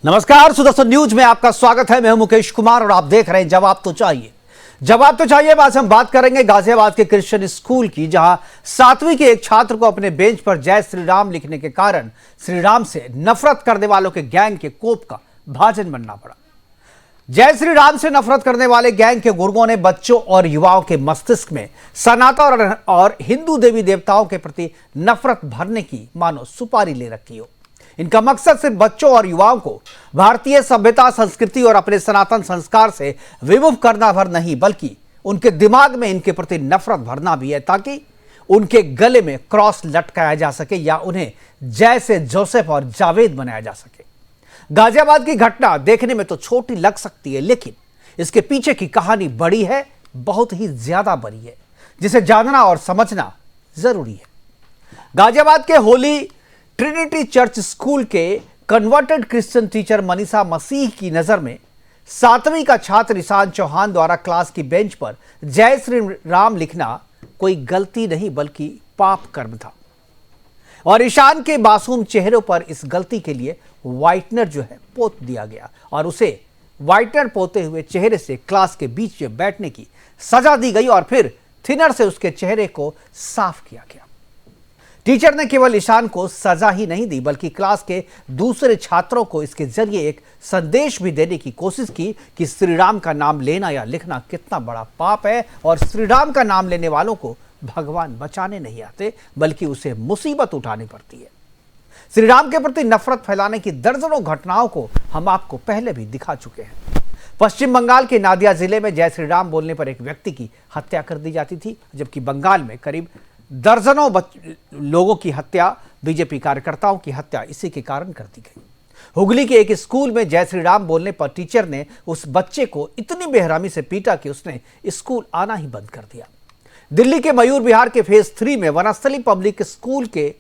नमस्कार, सुदर्शन न्यूज में आपका स्वागत है। मैं हूं मुकेश कुमार और आप देख रहे हैं जवाब तो चाहिए। जवाब तो चाहिए आज हम बात करेंगे गाजियाबाद के क्रिश्चियन स्कूल की, जहां 7वीं के एक छात्र को अपने बेंच पर जय श्री राम लिखने के कारण श्री राम से नफरत करने वालों के गैंग के कोप का भाजन बनना पड़ा। जय श्री राम से नफरत करने वाले गैंग के गुर्गों ने बच्चों और युवाओं के मस्तिष्क में सनातन और हिंदू देवी देवताओं के प्रति नफरत भरने की मानो सुपारी ले रखी हो। इनका मकसद सिर्फ बच्चों और युवाओं को भारतीय सभ्यता, संस्कृति और अपने सनातन संस्कार से विमुख करना भर नहीं, बल्कि उनके दिमाग में इनके प्रति नफरत भरना भी है, ताकि उनके गले में क्रॉस लटकाया जा सके या उन्हें जय से जोसेफ और जावेद बनाया जा सके। गाजियाबाद की घटना देखने में तो छोटी लग सकती है, लेकिन इसके पीछे की कहानी बड़ी है, बहुत ही ज्यादा बड़ी है, जिसे जानना और समझना जरूरी है। गाजियाबाद के होली ट्रिनिटी चर्च स्कूल के कन्वर्टेड क्रिश्चियन टीचर मनीषा मसीह की नजर में 7वीं का छात्र ईशान चौहान द्वारा क्लास की बेंच पर जय श्री राम लिखना कोई गलती नहीं बल्कि पाप कर्म था, और ईशान के मासूम चेहरों पर इस गलती के लिए व्हाइटनर जो है पोत दिया गया और उसे व्हाइटनर पोते हुए चेहरे से क्लास के बीच में बैठने की सजा दी गई और फिर थिनर से उसके चेहरे को साफ किया गया। टीचर ने केवल ईशान को सजा ही नहीं दी, बल्कि क्लास के दूसरे छात्रों को इसके जरिए एक संदेश भी देने की कोशिश की कि श्री राम का नाम लेना या लिखना कितना बड़ा पाप है और श्री राम का नाम लेने वालों को भगवान बचाने नहीं आते, बल्कि उसे मुसीबत उठानी पड़ती है। श्री राम के प्रति नफरत फैलाने की दर्जनों घटनाओं को हम आपको पहले भी दिखा चुके हैं। पश्चिम बंगाल के नादिया जिले में जय श्री राम बोलने पर एक व्यक्ति की हत्या कर दी जाती थी, जबकि बंगाल में करीब दर्जनों लोगों की हत्या, बीजेपी कार्यकर्ताओं की हत्या इसी के कारण कर दी गई। हुगली के एक स्कूल में जय श्री राम बोलने पर टीचर ने उस बच्चे को इतनी बेरहमी से पीटा कि उसने स्कूल आना ही बंद कर दिया। दिल्ली के मयूर विहार के फेज 3 में वनस्थली पब्लिक स्कूल के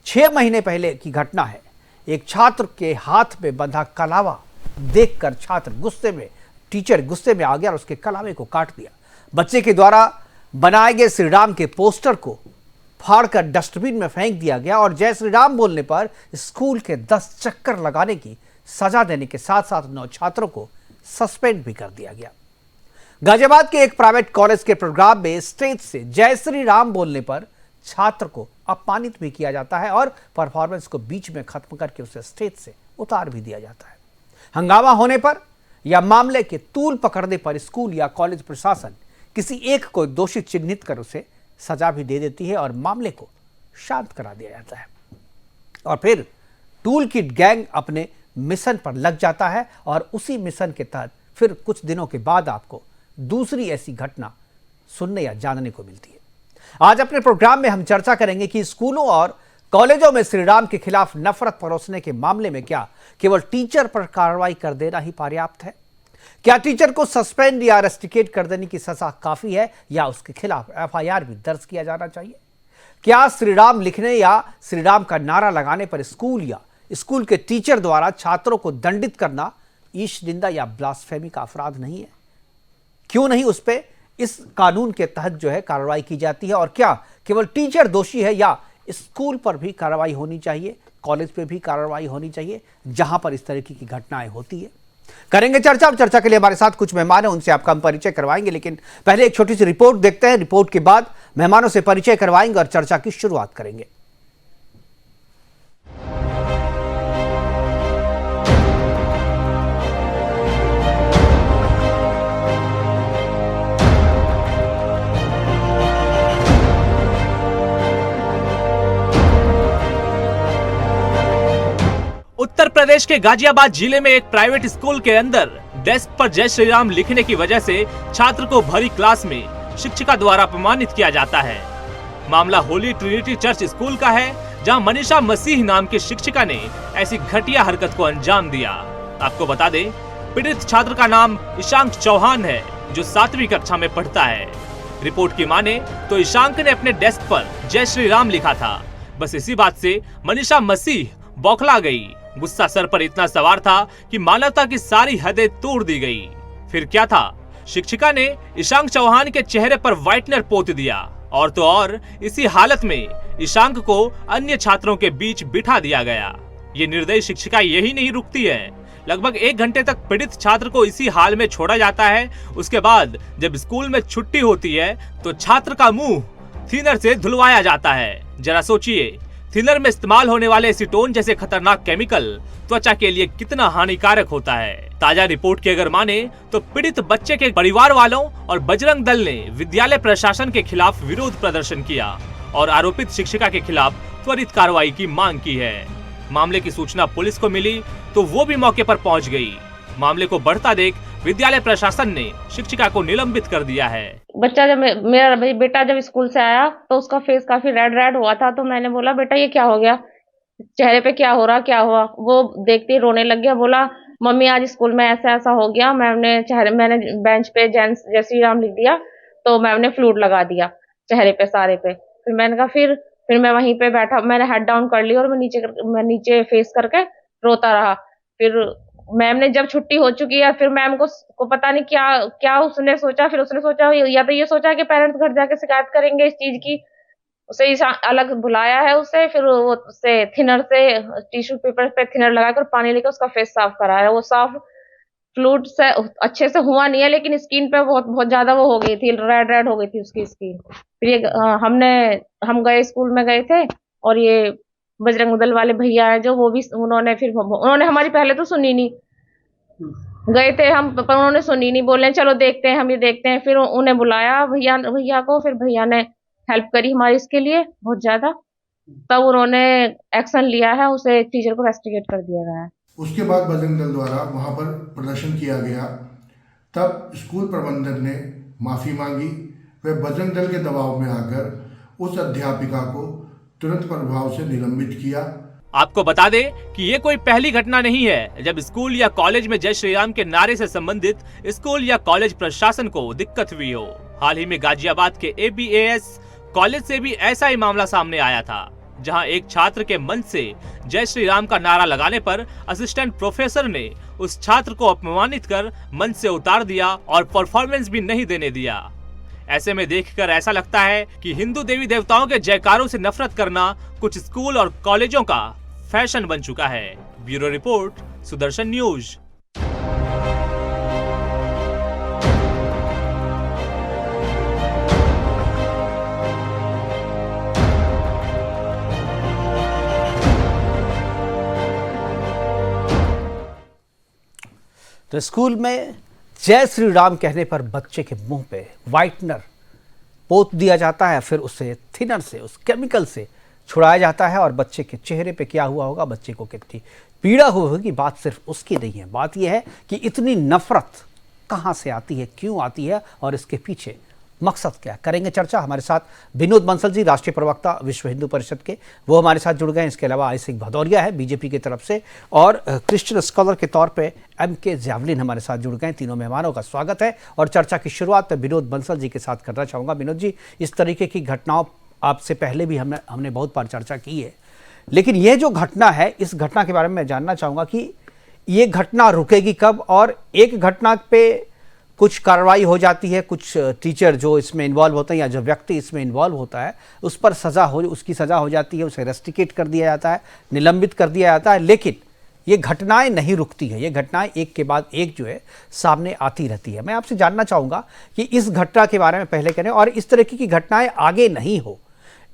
6 महीने पहले की घटना है। एक छात्र के हाथ में बंधा कलावा देखकर टीचर गुस्से में आ गया और उसके कलावे को काट दिया। बच्चे के द्वारा बनाए गए श्री राम के पोस्टर को फाड़कर डस्टबिन में फेंक दिया गया और जय श्री राम बोलने पर स्कूल के 10 चक्कर लगाने की सजा देने के साथ साथ 9 छात्रों को सस्पेंड भी कर दिया गया। गाजियाबाद के एक प्राइवेट कॉलेज के प्रोग्राम में स्टेज से जय श्री राम बोलने पर छात्र को अपमानित भी किया जाता है और परफॉर्मेंस को बीच में खत्म करके उसे स्टेज से उतार भी दिया जाता है। हंगामा होने पर या मामले के तूल पकड़ने पर स्कूल या कॉलेज प्रशासन किसी एक को दोषी चिन्हित कर उसे सजा भी दे देती है और मामले को शांत करा दिया जाता है, और फिर टूल किट गैंग अपने मिशन पर लग जाता है और उसी मिशन के तहत फिर कुछ दिनों के बाद आपको दूसरी ऐसी घटना सुनने या जानने को मिलती है। आज अपने प्रोग्राम में हम चर्चा करेंगे कि स्कूलों और कॉलेजों में श्री राम के खिलाफ नफरत परोसने के मामले में क्या केवल टीचर पर कार्रवाई कर देना ही पर्याप्त है? क्या टीचर को सस्पेंड या रेस्टिकेट कर देने की सजा काफी है या उसके खिलाफ एफआईआर भी दर्ज किया जाना चाहिए? क्या श्री राम लिखने या श्री राम का नारा लगाने पर स्कूल या स्कूल के टीचर द्वारा छात्रों को दंडित करना ईश निंदा या ब्लास्फेमी का अपराध नहीं है? क्यों नहीं उस पर इस कानून के तहत जो है कार्रवाई की जाती है? और क्या केवल टीचर दोषी है या स्कूल पर भी कार्रवाई होनी चाहिए, कॉलेज पर भी कार्रवाई होनी चाहिए जहां पर इस तरीके की घटनाएं होती है? करेंगे चर्चा। चर्चा के लिए हमारे साथ कुछ मेहमान हैं, उनसे आपका हम परिचय करवाएंगे, लेकिन पहले एक छोटी सी रिपोर्ट देखते हैं। रिपोर्ट के बाद मेहमानों से परिचय करवाएंगे और चर्चा की शुरुआत करेंगे। उत्तर प्रदेश के गाजियाबाद जिले में एक प्राइवेट स्कूल के अंदर डेस्क पर जय श्री राम लिखने की वजह से छात्र को भरी क्लास में शिक्षिका द्वारा अपमानित किया जाता है। मामला होली ट्रिनिटी चर्च स्कूल का है, जहां मनीषा मसीह नाम की शिक्षिका ने ऐसी घटिया हरकत को अंजाम दिया। आपको बता दें, पीड़ित छात्र का नाम ईशान चौहान है, जो 7वीं कक्षा में पढ़ता है। रिपोर्ट की माने तो ईशान ने अपने डेस्क पर जय श्री राम लिखा था। बस इसी बात से मनीषा मसीह बौखला गई। गुस्सा सर पर इतना सवार था कि मानवता की सारी हदें तोड़ दी गई। फिर क्या था, शिक्षिका ने ईशान चौहान के चेहरे पर व्हाइटनर पोत दिया और तो और इसी हालत में ईशान को अन्य छात्रों के बीच बिठा दिया गया। ये निर्दयी शिक्षिका यही नहीं रुकती है, लगभग 1 घंटे तक पीड़ित छात्र को इसी हाल में छोड़ा जाता है। उसके बाद जब स्कूल में छुट्टी होती है तो छात्र का मुंह थिनर से धुलवाया जाता है। जरा सोचिए, थिनर में इस्तेमाल होने वाले एसीटोन जैसे खतरनाक केमिकल त्वचा के लिए कितना हानिकारक होता है। ताजा रिपोर्ट की अगर माने तो पीड़ित बच्चे के परिवार वालों और बजरंग दल ने विद्यालय प्रशासन के खिलाफ विरोध प्रदर्शन किया और आरोपित शिक्षिका के खिलाफ त्वरित कार्रवाई की मांग की है। मामले की सूचना पुलिस को मिली तो वो भी मौके पर पहुंच गई। मामले को बढ़ता देख विद्यालय प्रशासन ने शिक्षिका को निलंबित कर दिया है। बच्चा जब मेरा बेटा जब स्कूल से आया तो उसका फेस काफी रेड हुआ था, तो मैंने बोला बेटा ये क्या हो गया, चेहरे पे क्या हो रहा, क्या हुआ। वो देखते ही रोने लग गया, बोला मम्मी आज स्कूल में ऐसा ऐसा हो गया। मैंने बेंच पे जय श्री राम लिख दिया तो मैम ने फ्लूट लगा दिया चेहरे पे सारे पे। फिर मैंने कहा फिर मैं वहीं पे बैठा, मैंने हेड डाउन कर लिया और मैं नीचे फेस करके रोता रहा। फिर मैम ने जब छुट्टी हो चुकी है, फिर मैम को पता नहीं क्या उसने सोचा। फिर उसने सोचा या तो ये सोचा कि पेरेंट्स घर जाके शिकायत करेंगे इस चीज की, उसे अलग बुलाया है उसे। फिर वो उससे थिनर से टिश्यू पेपर पे थिनर लगाकर पानी लेकर उसका फेस साफ करा है। वो साफ फ्लूट से अच्छे से हुआ नहीं है, लेकिन स्किन पे बहुत ज्यादा वो हो गई थी, रेड हो गई थी उसकी स्किन। फिर ये हम गए स्कूल में गए थे और ये बजरंग दल वाले भैया है जो, वो भी उन्होंने हमारी पहले तो सुनी नहीं, गए थे हम पर उन्होंने सुनी नहीं, बोले चलो देखते हैं, हम ये देखते हैं। फिर उन्हें बुलाया भैया को, फिर भैया ने हेल्प करी हमारी इसके लिए बहुत ज्यादा, तब उन्होंने एक्शन लिया है, उसे टीचर को रेस्टिकेट कर दिया गया है। उसके बाद बजरंग दल द्वारा वहां पर प्रदर्शन किया गया, तब स्कूल प्रबंधन ने माफ़ी मांगी। वह बजरंग दल के दबाव में आकर उस अध्यापिका को तुरंत प्रभाव से निलंबित किया। आपको बता दें कि ये कोई पहली घटना नहीं है जब स्कूल या कॉलेज में जय श्री राम के नारे से संबंधित स्कूल या कॉलेज प्रशासन को दिक्कत हुई हो। हाल ही में गाजियाबाद के ABAS कॉलेज से भी ऐसा ही मामला सामने आया था, जहां एक छात्र के मंच से जय श्री राम का नारा लगाने पर असिस्टेंट प्रोफेसर ने उस छात्र को अपमानित कर मंच से उतार दिया और परफॉर्मेंस भी नहीं देने दिया। ऐसे में देखकर ऐसा लगता है कि हिंदू देवी देवताओं के जयकारों से नफरत करना कुछ स्कूल और कॉलेजों का फैशन बन चुका है। Bureau report, Sudarshan news. तो स्कूल में जय श्री राम कहने पर बच्चे के मुंह पे व्हाइटनर पोत दिया जाता है, फिर उसे थिनर से, उस केमिकल से छुड़ाया जाता है और बच्चे के चेहरे पे क्या हुआ होगा, बच्चे को कितनी पीड़ा हुई होगी, बात सिर्फ उसकी नहीं है। बात यह है कि इतनी नफरत कहाँ से आती है, क्यों आती है और इसके पीछे मकसद क्या। करेंगे चर्चा। हमारे साथ विनोद बंसल जी, राष्ट्रीय प्रवक्ता विश्व हिंदू परिषद के, वो हमारे साथ जुड़ गए हैं। इसके अलावा आई सिंह भदौरिया है बीजेपी की तरफ से, और क्रिश्चियन स्कॉलर के तौर पे MK जैवलिन हमारे साथ जुड़ गए हैं। तीनों मेहमानों का स्वागत है और चर्चा की शुरुआत विनोद बंसल जी के साथ करना चाहूँगा। विनोद जी, इस तरीके की घटनाओं आपसे पहले भी हमने बहुत बार चर्चा की है, लेकिन ये जो घटना है, इस घटना के बारे में मैं जानना चाहूँगा कि ये घटना रुकेगी कब, और एक घटना पे कुछ कार्रवाई हो जाती है, कुछ टीचर जो इसमें इन्वॉल्व होते हैं या जो व्यक्ति इसमें इन्वॉल्व होता है उस पर उसकी सज़ा हो जाती है, उसे रेस्टिकेट कर दिया जाता है, निलंबित कर दिया जाता है, लेकिन ये घटनाएं नहीं रुकती है। ये घटनाएं एक के बाद एक जो है सामने आती रहती है। मैं आपसे जानना चाहूँगा कि इस घटना के बारे में पहले करें, और इस तरीके की घटनाएं आगे नहीं हो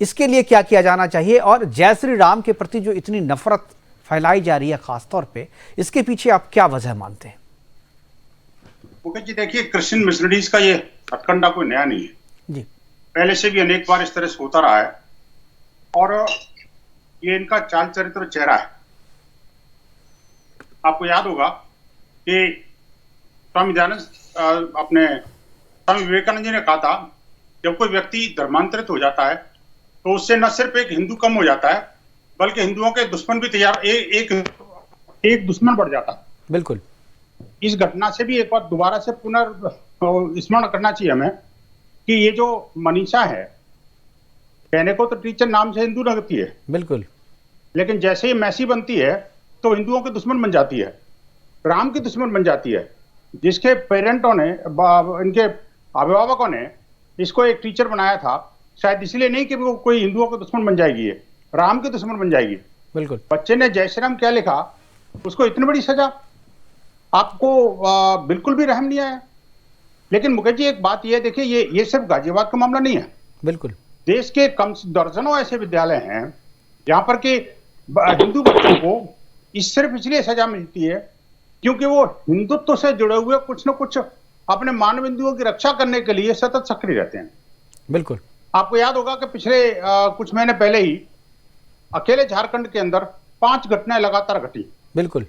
इसके लिए क्या किया जाना चाहिए, और जय श्री राम के प्रति जो इतनी नफरत फैलाई जा रही है खासतौर पे, इसके पीछे आप क्या वजह मानते हैं? मुकेश जी, देखिए, क्रिश्चियन मिशनरीज का ये हथकंडा कोई नया नहीं है जी। पहले से भी अनेक बार इस तरह से होता रहा है और ये इनका चाल चरित्र चेहरा है। आपको याद होगा कि स्वामी विवेकानंद जी ने कहा था, जब कोई व्यक्ति धर्मांतरित हो जाता है तो उससे न सिर्फ एक हिंदू कम हो जाता है, बल्कि हिंदुओं के दुश्मन भी एक दुश्मन बढ़ जाता है। बिल्कुल। इस घटना से भी एक बार दोबारा से पुनर्स्मरण करना चाहिए हमें कि ये जो मनीषा है, कहने को तो टीचर नाम से हिंदू लगती है, बिल्कुल, लेकिन जैसे ही मैसी बनती है तो हिंदुओं के दुश्मन बन जाती है, राम की दुश्मन बन जाती है। जिसके पेरेंटों ने, इनके अभिभावकों ने इसको एक टीचर बनाया था, शायद इसलिए नहीं कि वो कोई हिंदुओं के दुश्मन बन जाएगी, ये राम के दुश्मन बन जाएगी। बिल्कुल। बच्चे ने जय श्री राम क्या लिखा, उसको इतनी बड़ी सजा, आपको बिल्कुल भी रहम नहीं आया। लेकिन मुकेश जी, एक बात ये देखिए, ये सिर्फ गाजियाबाद का मामला नहीं है। बिल्कुल। देश के कम दर्जनों ऐसे विद्यालय हैं जहां पर के हिंदू बच्चों को सिर्फ इसलिए सजा मिलती है क्योंकि वो हिंदुत्व से जुड़े हुए कुछ न कुछ अपने मानबिंदुओं की रक्षा करने के लिए सतत सक्रिय रहते हैं। बिल्कुल। आपको याद होगा कि पिछले कुछ महीने पहले ही अकेले झारखंड के अंदर 5 घटनाएं लगातार घटी। बिल्कुल।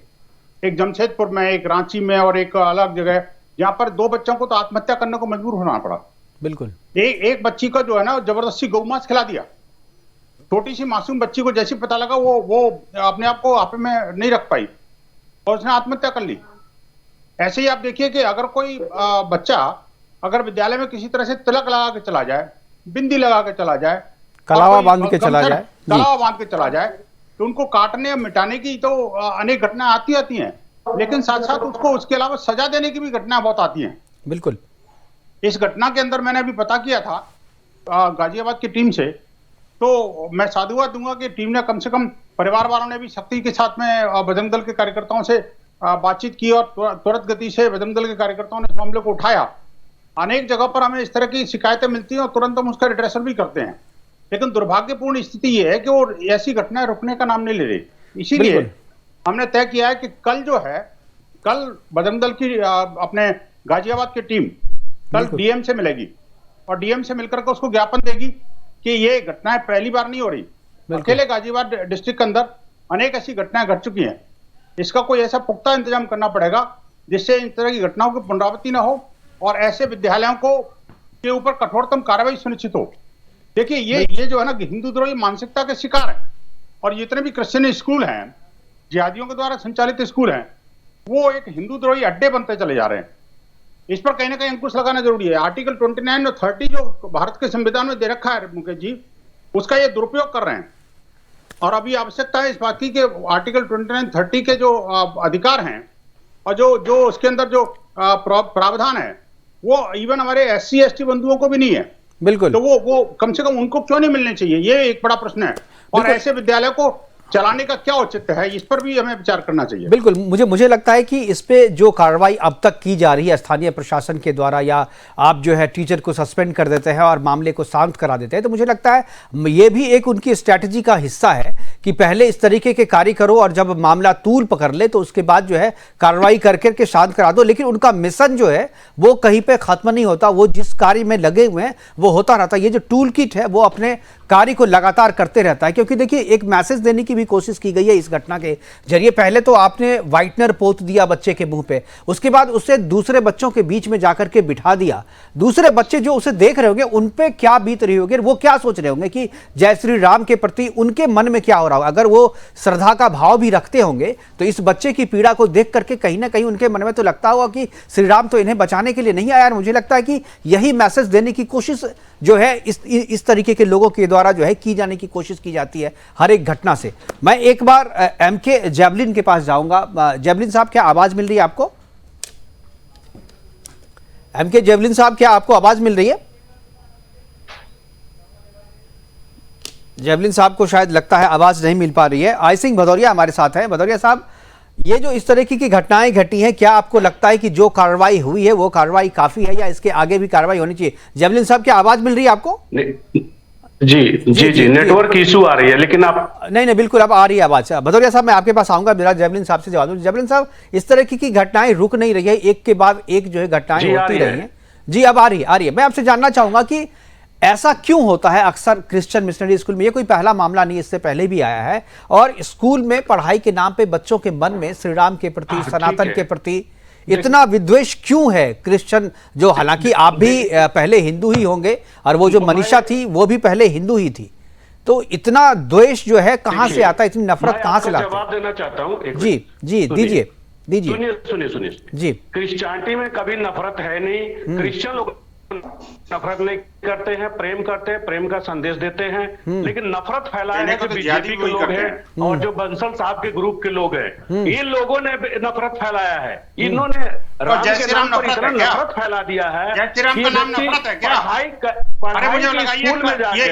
एक जमशेदपुर में, एक रांची में और एक अलग जगह, जहां पर 2 बच्चों को तो आत्महत्या करने को मजबूर होना पड़ा। बिल्कुल। एक बच्ची को जो है ना जबरदस्ती गौमांस खिला दिया। छोटी सी मासूम बच्ची को जैसे पता लगा वो अपने आप को आपे में नहीं रख पाई और उसने आत्महत्या कर ली। ऐसे ही आप देखिए कि अगर कोई बच्चा अगर विद्यालय में किसी तरह से तिलक लगा के चला जाए, बिंदी लगा के चला जाए, कलावा बांध के चला जाए, कलावा बांध के चला जाए, तो उनको काटने या मिटाने की तो अनेक घटनाएं आती हैं, लेकिन साथ साथ उसको उसके अलावा सजा देने की भी घटनाएं बहुत आती हैं। बिल्कुल। इस घटना के अंदर मैंने अभी पता किया था गाजियाबाद की टीम से, तो मैं साधुवाद दूंगा कि टीम ने कम से कम, परिवार वालों ने भी सख्ती के साथ में बजरंग दल के कार्यकर्ताओं से बातचीत की और त्वरित गति से बजरंग दल के कार्यकर्ताओं ने इस मामले को उठाया। अनेक जगह पर हमें इस तरह की शिकायतें मिलती हैं और तुरंत हम उसका रिड्रेसल भी करते हैं, लेकिन दुर्भाग्यपूर्ण स्थिति यह है कि वो ऐसी घटनाएं रुकने का नाम नहीं ले रही। इसीलिए हमने तय किया है कि कल बजरंग दल की अपने गाजियाबाद की टीम कल डीएम से मिलेगी और डीएम से मिलकर के उसको ज्ञापन देगी कि ये घटनाएं पहली बार नहीं हो रही। अकेले गाजियाबाद डिस्ट्रिक्ट के अंदर अनेक ऐसी घटनाएं घट चुकी हैं। इसका कोई ऐसा पुख्ता इंतजाम करना पड़ेगा जिससे इन तरह की घटनाओं की पुनरावृत्ति ना हो और ऐसे विद्यालयों को के ऊपर कठोरतम कार्रवाई सुनिश्चित हो। देखिए ये जो है ना हिंदू द्रोही मानसिकता के शिकार है और जितने भी क्रिश्चियन स्कूल हैं, जिहादियों के द्वारा संचालित स्कूल हैं, वो एक हिंदू द्रोही अड्डे बनते चले जा रहे हैं। इस पर कहीं ना कहीं अंकुश लगाना जरूरी है। आर्टिकल 29 और 30 जो भारत के संविधान में दे रखा है मुकेश जी, उसका ये दुरुपयोग कर रहे हैं और अभी आवश्यकता है इस बात की कि आर्टिकल 29, 30 के जो अधिकार हैं और जो उसके अंदर जो प्रावधान है वो इवन हमारे SC ST बंधुओं को भी नहीं है। बिल्कुल। तो वो कम से कम उनको क्यों नहीं मिलने चाहिए, ये एक बड़ा प्रश्न है। और ऐसे विद्यालय को चलाने का क्या औचित्य है, इस पर भी हमें विचार करना चाहिए। बिल्कुल। मुझे लगता है कि इस पे जो कार्रवाई अब तक की जा रही है स्थानीय प्रशासन के द्वारा, या आप जो है टीचर को सस्पेंड कर देते हैं और मामले को शांत करा देते हैं, तो मुझे लगता है ये भी एक उनकी स्ट्रैटेजी का हिस्सा है कि पहले इस तरीके के कार्य करो और जब मामला तूल पकड़ ले तो उसके बाद जो है कार्रवाई करके शांत करा दो। लेकिन उनका मिशन जो है वो कहीं पे खत्म नहीं होता, वो जिस कार्य में लगे हुए हैं वो होता रहता है। ये जो टूल किट है वो अपने कार्य को लगातार करते रहता है, क्योंकि देखिए एक मैसेज देने की भी कोशिश की गई है इस घटना के जरिए। पहले तो आपने व्हाइटनर पोत दिया बच्चे के मुंह पे, उसके बाद उसे दूसरे बच्चों के बीच में जाकर के बिठा दिया। दूसरे बच्चे जो उसे देख रहे होंगे उन पे क्या बीत रही होगी, वो क्या सोच रहे होंगे कि जय श्री राम के प्रति उनके मन में क्या हो रहा होगा। अगर वो श्रद्धा का भाव भी रखते होंगे तो इस बच्चे की पीड़ा को देख करके कहीं ना कहीं उनके मन में तो लगता होगा कि श्री राम तो इन्हें बचाने के लिए नहीं आया। मुझे लगता है कि यही मैसेज देने की कोशिश जो है इस तरीके के लोगों के द्वारा जो है की जाने की कोशिश की जाती है हर एक घटना से। मैं एक बार MK जेवलिन के पास जाऊंगा। जेवलिन साहब, क्या आवाज मिल रही है आपको? MK जेवलिन साहब, क्या आपको आवाज मिल रही है? जेवलिन साहब को शायद लगता है आवाज नहीं मिल पा रही है। आई सिंह भदौरिया हमारे साथ हैं। भदौरिया साहब, ये जो इस तरह की घटनाएं घटी हैं, क्या आपको लगता है कि जो कार्रवाई हुई है वो कार्रवाई काफी है या इसके आगे भी कार्रवाई होनी चाहिए? जेवलिन साहब, क्या आवाज मिल रही है आपको? जी, नेटवर्क इशू आ रही है, लेकिन आप नहीं, बिल्कुल अब आ रही है आवाज। भदौरिया साहब, मैं आपके पास आऊंगा, मेरा जेवलिन साहब से जवाब दूं। जेवलिन साहब, इस तरह की घटनाएं रुक नहीं रही है, एक के बाद एक जो है घटनाएं होती रही हैं। जी, अब आ रही है। मैं आपसे जानना चाहूंगा कि ऐसा क्यों होता है अक्सर क्रिश्चियन मिशनरी स्कूल में? ये कोई पहला मामला नहीं, इससे पहले भी आया है। और स्कूल में पढ़ाई के नाम पे बच्चों के मन में श्री राम के प्रति, सनातन के प्रति इतना विद्वेष क्यों है? क्रिश्चियन जो, हालांकि आप भी पहले हिंदू ही होंगे और वो जो मनीषा थी वो भी पहले हिंदू ही थी, तो इतना द्वेष जो है कहां से आता है, इतनी नफरत कहां से लाते हैं? जवाब देना चाहता हूं। जी, दीजिए। सुनिए जी। क्रिश्चियनिटी में कभी नफरत है नहीं। क्रिश्चियन लोग नफरत नहीं करते हैं, प्रेम करते हैं, प्रेम का संदेश देते हैं, लेकिन नफरत फैलाया है जो बीजेपी के लोग हैं और जो बंसल साहब के ग्रुप के लोग हैं, इन लोगों ने नफरत फैलाया है। इन्होंने राम के नाम पर इतना नफरत फैला दिया है कि पढ़ाई स्कूल में जाके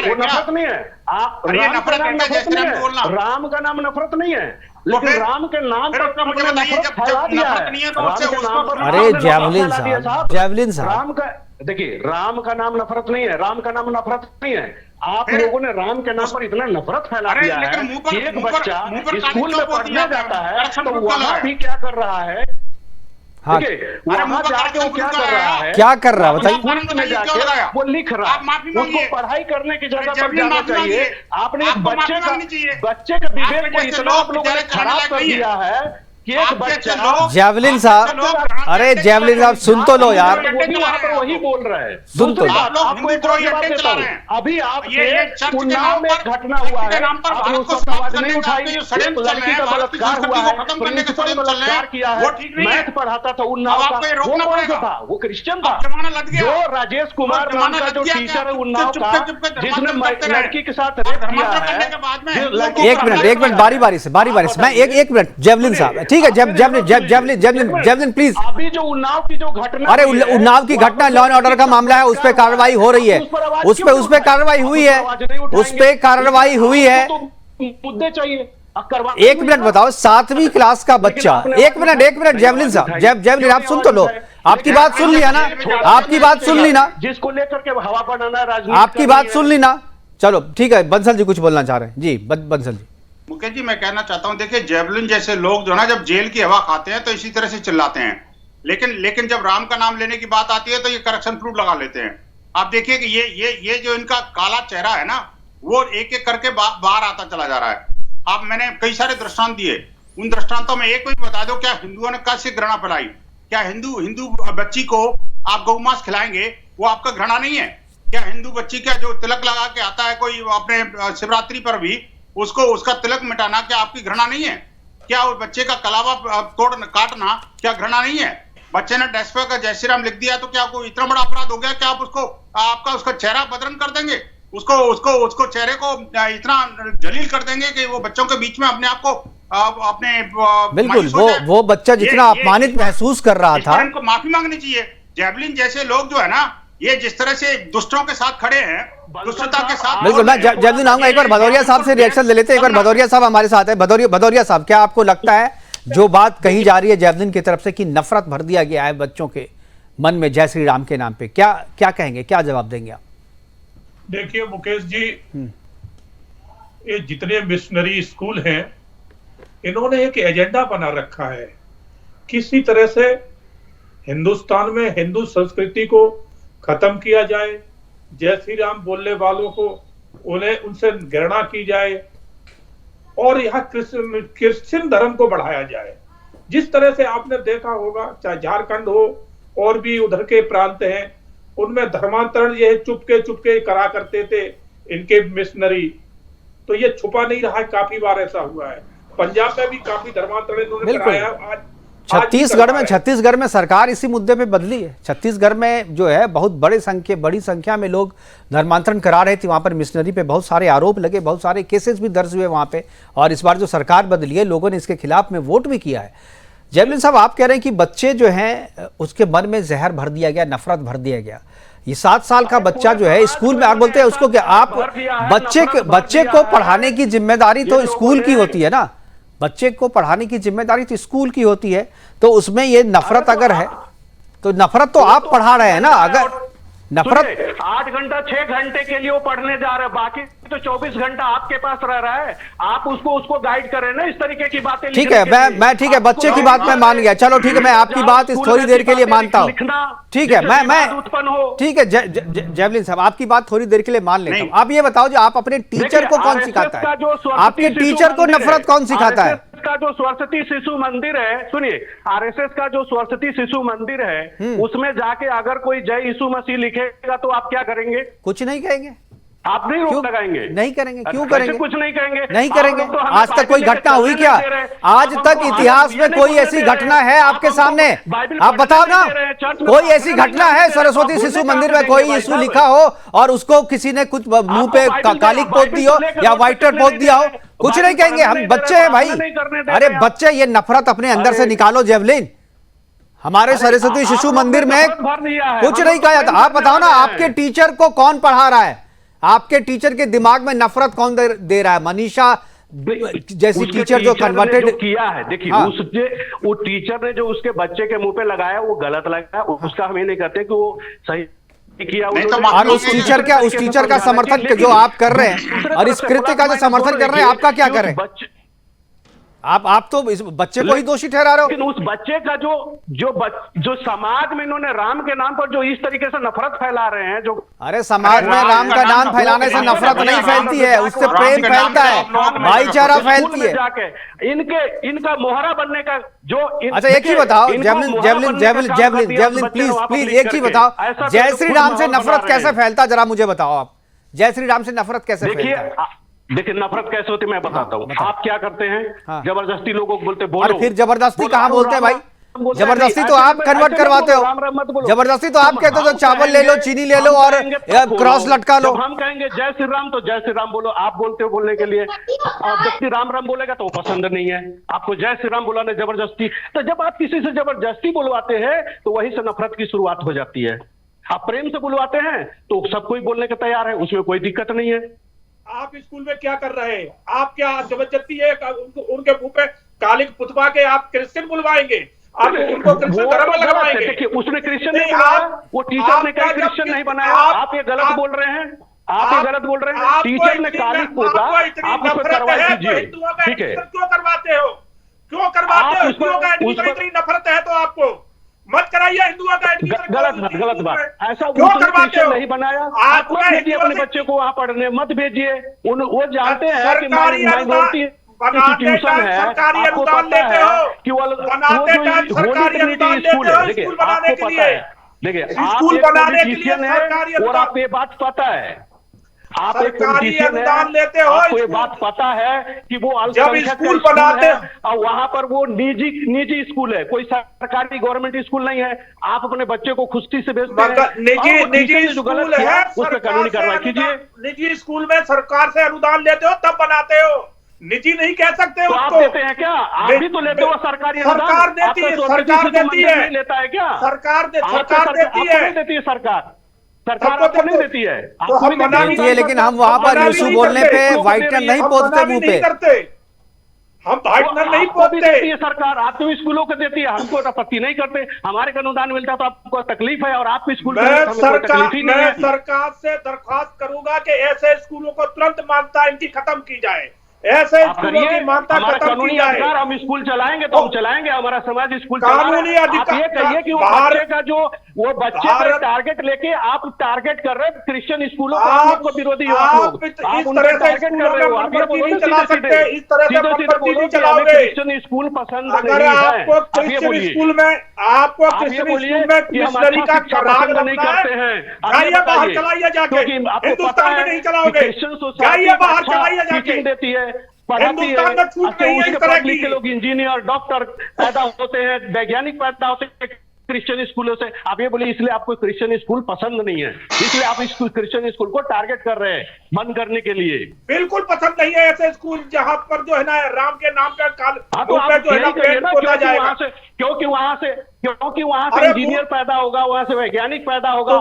नफरत नहीं है। राम का नाम नफरत नहीं है। राम का नाम नफरत नहीं है। लेकिन फिर- राम के नाम फिर पर उसका मुझे तुमने बताइए, नफरत जब फैला दिया नफरत है। नहीं है तो राम उससे के उसको नाम पर अरे आपने नफरत जैवलिन फैला दिया साहब, जैवलिन साहब, राम का देखिए, राम का नाम नफरत नहीं है, राम का नाम नफरत नहीं है। आप फिर- लोगों ने राम के नाम पर इतना नफरत फैला अरे दिया लेकिन है मुंह पर- कि एक मुंह पर- बच्चा मुंह पर स्कूल काली में चौक बोल पढ़ने दिया जाता है आरक्षण तो ग्रुप का वहां लगा है। भी क्या कर रहा है, हाँ, देखिए अरे वहां मुंह पर जाके वो आरक्षण क्या ग्रुप कर का रहा लगाया। है, क्या कर रहा है अपने बताइए? स्कूल में क्यों जाके लगाया? वो लिख रहा आप माफी है, मांगिए। उसको पढ़ाई करने की जगह पर जैवलिन जाना माफी चाहिए। मांगिए। आपने एक आपको बच्चे माफी का मांगनी चाहिए। बच्चे के विवेक आपके को जैसे इतना लोग आप लोगों ने बेचारे खाने खराब लायक कर नहीं है। दिया है कि एक आपके जैसे बच्चा लोग- जैवलिन आपके साहब, जैसे लोग अरे जैवलिन साहब सुन तो लो यार, वहाँ पर वही बोल रहे हैं। सुन तो दूसरी लो। बात, आप लोग आपको एक हिंदू और द्रोही जवाब अड्डे देता चला हूं। रहे हैं। अभी ये आपके चर्च के उन्नाव नाम में पर- घटना चर्च हुआ के है, नाम पर आपने भारत उस को पर समाप्त आवाज करने नहीं का आपके उठाई। जो षड्यंत्र एक चल रहे लड़की हैं, का भारत की बलात्कार संस्कृति हुआ को है, खत्म करने के प्रिंसिपल षड्यंत्र चल रहे बलात्कार हैं, किया है, वो ठीक नहीं है। मैथ पढ़ाता था उन्नाव अब का, आपको ये वो रोकना कौन सा पड़ेगा। था? वो क्रिश्चियन था। अब जमाना लग गया। जो राजेश कुमार अब नाम जमाना का लग जो गया टीचर है कि उन्नाव चुपके का, चुपके जिसने धर्मांतरण करते रहे। लड़की के साथ और रेप किया धर्मांतरण करने है, के बाद में जो हिंदुओं लड़की को एक मिनट एक मिनट, बारी बारी से, बारी बारी से, मैं एक मिनट, जैवलिन साहब, ठीक है, जैवलिन प्लीज। अभी जो उन्नाव की जो घटना अरे हुई है, उन्नाव की घटना लॉ एंड ऑर्डर का मामला है, उस पर कार्रवाई हो रही है, उस पे कार्रवाई हुई है, उस पे कार्रवाई हुई है। मुद्दे चाहिए एक मिनट बताओ, 7वीं क्लास का बच्चा, एक मिनट जैवलिन साहब, जैवलिन आप सुन तो लो, आपकी बात सुन लिया ना, आपकी बात सुन ली ना, जिसको लेकर के हवा बनाना राजनीति आपकी बात सुन ली ना। चलो ठीक है, बंसल जी कुछ बोलना चाह रहे हैं जी, बंसल जी। मुकेश जी, मैं कहना चाहता हूं, देखिए जैवलिन जैसे लोग जो ना जब जेल की हवा खाते हैं तो इसी तरह से चिल्लाते हैं, लेकिन जब राम का नाम लेने की बात आती है तो ये करप्शन प्रूफ लगा लेते हैं। आप देखिए कि ये जो इनका काला चेहरा है ना, वो एक एक करके बाहर आता चला जा रहा है। आप मैंने कई सारे दृष्टांत दिए, उन दृष्टांतों में एक कोई बता दो, क्या हिंदुओं ने कैसे घृणा फैलाई? क्या हिंदू बच्ची को आप गौ मांस खिलाएंगे, वो आपका घृणा नहीं है? क्या हिंदू बच्ची का जो तिलक लगा के आता है कोई अपने शिवरात्रि पर भी, उसको उसका तिलक मिटाना क्या आपकी घृणा नहीं है? क्या वो बच्चे का कलावा काटना क्या घृणा नहीं है? बच्चे ने डेस्क पर जय श्री राम लिख दिया तो क्या कोई इतना बड़ा अपराध हो गया? क्या आप उसका चेहरा बदरंग कर देंगे? उसको चेहरे को इतना जलील कर देंगे कि वो बच्चों के बीच में अपने आप को अपने बिल्कुल, वो बच्चा जितना अपमानित महसूस कर रहा था, इनको माफी मांगनी चाहिए। जैवलिन जैसे लोग जो है ना, ये जिस तरह से दुष्टों के साथ खड़े हैं, दुष्टता के साथ, बिल्कुल, मैं जैवलिन आऊंगा। एक बार भदौरिया साहब से रिएक्शन ले लेते हैं। एक बार भदौरिया साहब हमारे साथ है। भदौरिया साहब, क्या आपको लगता है जो बात कही जा रही है जैवलिन की तरफ से कि नफरत भर दिया गया है बच्चों के मन में जय श्री राम के नाम पे, क्या कहेंगे, क्या जवाब देंगे आप? देखिए मुकेश जी, ये जितने मिशनरी स्कूल हैं, इन्होंने एक एजेंडा बना रखा है, किसी तरह से हिंदुस्तान में हिंदू संस्कृति को खत्म किया जाए, जय श्री राम बोलने वालों को उनसे घृणा की जाए और यहाँ क्रिश्चियन धर्म को बढ़ाया जाए। जिस तरह से आपने देखा होगा, चाहे झारखंड हो और भी उधर के प्रांत हैं, उनमें धर्मांतरण ये चुपके करा करते थे इनके मिशनरी, तो ये छुपा नहीं रहा है, काफी बार ऐसा हुआ है। पंजाब में भी काफी धर्मांतरण इन्होंने कराया। आज छत्तीसगढ़ में सरकार इसी मुद्दे पे बदली है। छत्तीसगढ़ में जो है बहुत बड़ी संख्या में लोग धर्मांतरण करा रहे थे, वहां पर मिशनरी पे बहुत सारे आरोप लगे, बहुत सारे केसेस भी दर्ज हुए वहां पे, और इस बार जो सरकार बदली है, लोगों ने इसके खिलाफ में वोट भी किया है। जैवलिन साहब, आप कह रहे हैं कि बच्चे जो हैं उसके मन में जहर भर दिया गया, नफरत भर दिया गया। ये 7 साल का बच्चा जो है स्कूल में, आप बोलते हैं उसको, क्या आप बच्चे को पढ़ाने की जिम्मेदारी तो स्कूल की होती है ना, बच्चे को पढ़ाने की जिम्मेदारी तो स्कूल की होती है, तो उसमें ये नफरत अगर है तो नफरत तो आप पढ़ा रहे हैं ना। अगर नफरत 8 घंटा 6 घंटे के लिए वो पढ़ने जा रहे हैं, बाकी तो 24 घंटा आपके पास रह रहा है, आप उसको गाइड करें ना इस तरीके की बातें। ठीक है, मैं ठीक है, बच्चे की बात मैं मान गया, चलो ठीक है, मैं आपकी बात इस थोड़ी देर के लिए मानता हूँ, ठीक है, मैं ठीक है, जैवलिन साहब आपकी बात थोड़ी देर के लिए मान लेता हूँ। आप ये बताओ, जो आप अपने टीचर को कौन सिखाता है, आपके टीचर को नफरत कौन सिखाता है? का जो सरस्वती शिशु मंदिर है, सुनिए, आरएसएस का जो सरस्वती शिशु मंदिर है, उसमें जाके अगर कोई जय यीशु मसीह लिखेगा तो आप क्या करेंगे? कुछ नहीं कहेंगे। आप नहीं रोक लगाएंगे? नहीं करेंगे। क्यों करेंगे? कुछ नहीं करेंगे। नहीं करेंगे। आज तक कोई घटना हुई क्या? आज तक इतिहास में कोई ऐसी घटना है आपके सामने? आप बताओ ना, कोई ऐसी घटना है सरस्वती शिशु मंदिर में कोई यीशु लिखा हो और उसको किसी ने कुछ मुंह पे कालिक पोत दी हो या व्हाइटर पोत दिया हो? कुछ नहीं कहेंगे। हम बच्चे हैं भाई, अरे बच्चे, ये नफरत अपने अंदर से निकालो जैवलिन। हमारे सरस्वती शिशु मंदिर में कुछ नहीं कहा जाता। आप बताओ ना, आपके टीचर को कौन पढ़ा रहा है? आपके टीचर के दिमाग में नफरत कौन दे रहा है? मनीषा जैसी उसके टीचर जो टीचर ने कन्वर्टेड जो किया है, देखिए हाँ। वो टीचर ने जो उसके बच्चे के मुंह पे लगाया वो गलत लगा, उसका हम ये नहीं कहते कि वो सही किया। और उस टीचर का समर्थन जो आप कर रहे हैं और इस कृत्य का जो समर्थन कर रहे हैं, आपका क्या करें? आप तो इस बच्चे को ही दोषी ठहरा रहे हो। लेकिन उस बच्चे का जो समाज में इन्होंने राम के नाम पर जो इस तरीके से नफरत फैला रहे हैं, जो अरे समाज में राम का नाम फैलाने से नफरत नहीं फैलती है, उससे प्रेम फैलता है, भाईचारा फैलती है। जाके इनका मोहरा बनने का जो अच्छा एक ही बताओ जेवलिन प्लीज एक ही बताओ, जय श्री राम से नफरत कैसे फैलता, जरा मुझे बताओ आप, जय श्री राम से नफरत कैसे फैलता? देखिए नफरत कैसे होती है मैं बताता हूँ। आप क्या करते हैं, जबरदस्ती लोगों को बोलते बोलो, और फिर जबरदस्ती कहाँ बोलते हैं भाई? जबरदस्ती तो आप कन्वर्ट करवाते हो, जबरदस्ती तो आप कहते हो तो चावल ले लो, चीनी ले लो और क्रॉस लटका लो। हम कहेंगे जय श्री राम तो जय श्री राम बोलो, आप बोलते हो बोलने के लिए, आप व्यक्ति राम राम बोलेगा तो वो पसंद नहीं है आपको, जय श्री राम बुलाने जबरदस्ती। तो जब आप किसी से जबरदस्ती बुलवाते हैं तो वहीं से नफरत की शुरुआत हो जाती है। आप प्रेम से बुलवाते हैं तो सब कोई बोलने के तैयार है, उसमें कोई दिक्कत नहीं है। आप स्कूल में क्या कर रहे हैं? आप क्या जबरदस्ती है उनके मुंह पे कालिक पुतवा के आप क्रिश्चियन बुलवाएंगे? आप उनको क्रिश्चियन धर्म में लगवाएंगे? देखिए उसने क्रिश्चियन नहीं बनाया, वो टीचर ने कहीं क्रिश्चियन नहीं बनाया। आप ये गलत बोल रहे हैं, आप ये गलत बोल रहे हैं। टीचर ने कालिक पोता, आप उस पर कार्रवाई कीजिए, ठीक है? क्यों करवाते हो? क्यों करवाते हो? हिंदुओं का एडमिशन इतनी नफरत है तो आपको मत कराइए हिंदुओं का एडमिशन। गलत बात, ऐसा क्यों करवाते हो? नहीं बनाया। आप मत भेजिए अपने बच्चे को वहां पढ़ने, मत भेजिए। वो जानते हैं कि माइनॉरिटी इंस्टीट्यूशन है, आपको पता है कि वो होली ट्रिनिटी स्कूल है। देखिए आपको पता है, देखिए आप एक पॉलिटिशियन है और आपको ये बात पता है, आप एक पॉलिटिशियन है, आपको ये बात पता है कि वो अल्पसंख्यक स्कूल बनाते हैं और वहां पर वो निजी स्कूल है, कोई सरकारी गवर्नमेंट स्कूल नहीं है। आप अपने बच्चे को खुशी से भेजते हैं, निजी जो गलत है उस पर कानूनी कार्रवाई कीजिए। निजी स्कूल में सरकार से अनुदान लेते हो तब बनाते हो, निजी नहीं कह सकते तो आप देते हैं क्या? आप भी तो लेते हो सरकारी अनुदान? सरकार देती है, सरकार देती है, लेता है क्या? सरकार देती है, सरकार आपको नहीं देती है, तो हम मना नहीं है। लेकिन हम वहां पर यीशु बोलने पे व्हाइटनर नहीं पोतते मुंह पे, हम व्हाइटनर नहीं पोतते। सरकार आपको स्कूलों को देती है, हमको आपत्ति नहीं करते। हमारे को अनुदान मिलता है तो आपको तकलीफ है और आपको स्कूल मैं सरकार से दरख्वास्त करूंगा कि ऐसे स्कूलों को तुरंत मान्यता इनकी खत्म की जाए, ऐसे स्कूलों की मान्यता खत्म की जाए। हम स्कूल चलाएंगे तो हम चलाएंगे, हमारा समाज स्कूल कानूनी अधिकार। ये कहिए कि वो बच्चे का टारगेट लेके आप टारगेट कर रहे हैं क्रिश्चियन स्कूलों को, विरोधी लोग इस तरह से स्कूलों में मनमर्जी नहीं चला सकते, इस तरह से मनमर्जी नहीं चलाओगे। क्रिश्चियन स्कूल पसंद अगर आपको क्रिश्चियन स्कूल में मिशनरी का पसंद नहीं करते हैं, जाइए बाहर चलाइए जाके, हिंदुस्तान में नहीं चलाओगे, जाइए बाहर चलाइए जाके। देती है, पढ़ाती है, उसके पढ़ लिख के लोग इंजीनियर डॉक्टर पैदा होते हैं, वैज्ञानिक पैदा होते हैं क्रिश्चियन स्कूलों से। आप ये बोलिए इसलिए आपको क्रिश्चियन स्कूल पसंद नहीं है, इसलिए आप इस क्रिश्चियन स्कूल को टारगेट कर रहे हैं बंद करने के लिए। बिल्कुल पसंद नहीं है ऐसे स्कूल जहां पर जो है ना राम के नाम पे क्योंकि वहां से इंजीनियर पैदा होगा, वहां से वैज्ञानिक पैदा होगा।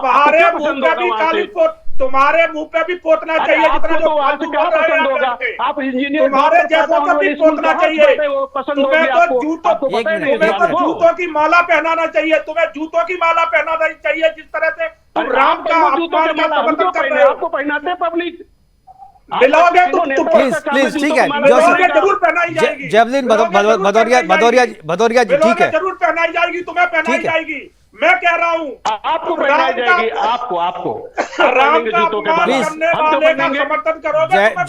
तुम्हारे मुंह पे भी पोतना चाहिए, जितना जो क्या पसंद होगा? आप इंजीनियर तुम्हारे जैसों को भी पोतना चाहिए। तुम्हें तो जूतों की माला पहनाना चाहिए, तुम्हें जूतों की माला पहनाना चाहिए, जिस तरह से तुम राम का अपमान का समर्थन कर रहे हो। आपको पहनाते हैं पब्लिक, मिलोगे तो प्लीज ठीक है, जरूर पहनाई जाएगी। जेवलिन भदौरिया जी ठीक है, जरूर पहनाई जाएगी, तुम्हें पहनाई जाएगी। मैं कह रहा हूँ आपको पहनाई जाएगी, आपको राम का अपमान करने वाले का समर्थन करोगे।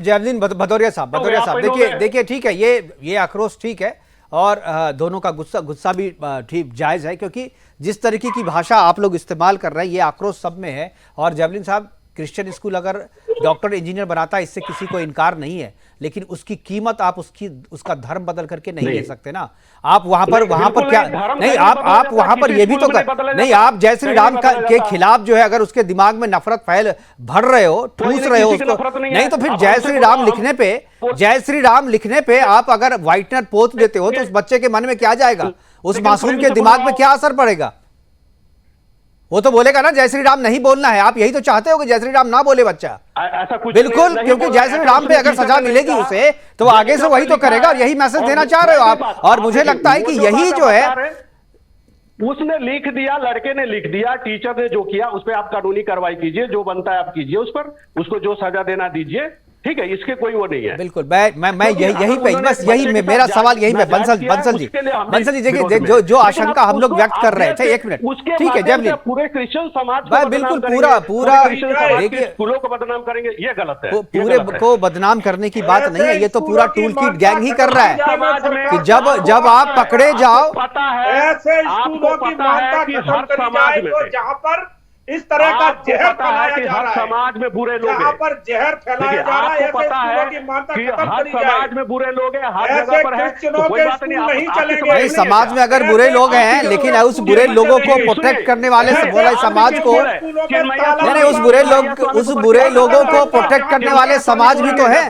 जेवलिन भदौरिया साहब देखिए ठीक है, ये आक्रोश ठीक है और दोनों का गुस्सा भी ठीक जायज है, क्योंकि जिस तरीके की भाषा आप लोग इस्तेमाल कर रहे हैं ये आक्रोश सब में है। और जेवलिन साहब, क्रिश्चियन स्कूल अगर डॉक्टर इंजीनियर बनाता है इससे किसी को इनकार नहीं है, लेकिन उसकी कीमत आप उसका धर्म बदल करके नहीं ले सकते ना। आप वहां पर क्या नहीं, आप वहां पर ये भी तो नहीं, आप जय श्री राम के खिलाफ जो है अगर उसके दिमाग में नफरत भर रहे हो, ठूस रहे हो उसको, नहीं तो फिर जय श्री राम लिखने पे आप अगर व्हाइटनर पोत देते हो तो उस बच्चे के मन में क्या जाएगा, उस मासूम के दिमाग में क्या असर पड़ेगा? वो तो बोलेगा ना जय श्री राम नहीं बोलना है, आप यही तो चाहते हो कि जय श्री राम ना बोले बच्चा। ऐसा कुछ बिल्कुल, नहीं क्योंकि बोला, जय श्री राम पे अगर सजा मिलेगी उसे तो वो आगे से वही तो करेगा, और यही मैसेज देना चाह रहे हो आप। और मुझे लगता है कि यही जो है, उसने लिख दिया, लड़के ने लिख दिया, टीचर ने जो किया उस पर आप कानूनी कार्रवाई कीजिए, जो बनता है आप कीजिए उस पर, उसको जो सजा देना दीजिए, ठीक है, इसके कोई वो नहीं है। बिल्कुल, मैं यही पे बस यही मेरा सवाल यही में बंसल जी देखिए जो आशंका हम लोग व्यक्त कर रहे थे, एक मिनट, ठीक है जेवलिन, पूरे क्रिश्चियन समाज को बिल्कुल पूरा देखिए स्कूलों को बदनाम करेंगे, ये गलत है। पूरे को बदनाम करने की बात नहीं है, ये तो पूरा टूल किट गैंग ही कर रहा है कि जब आप पकड़े जाओ, पता है ऐसे स्कूलों की मान्यता खत्म करी जाए तो जहां पर इस तरह का जहर फैलाया जा रहा है, समाज में बुरे लोग जहां पर जहर फैलाया जा रहा है, आपको पता है कि हर समाज में बुरे लोग हैं, हर जगह पर है, तो कोई बात नहीं चलेंगे। नहीं, समाज में अगर बुरे लोग हैं, लेकिन उस बुरे लोगों को प्रोटेक्ट करने वाले समाज को नहीं, उस बुरे लोगों को प्रोटेक्ट करने वाले समाज भी तो है।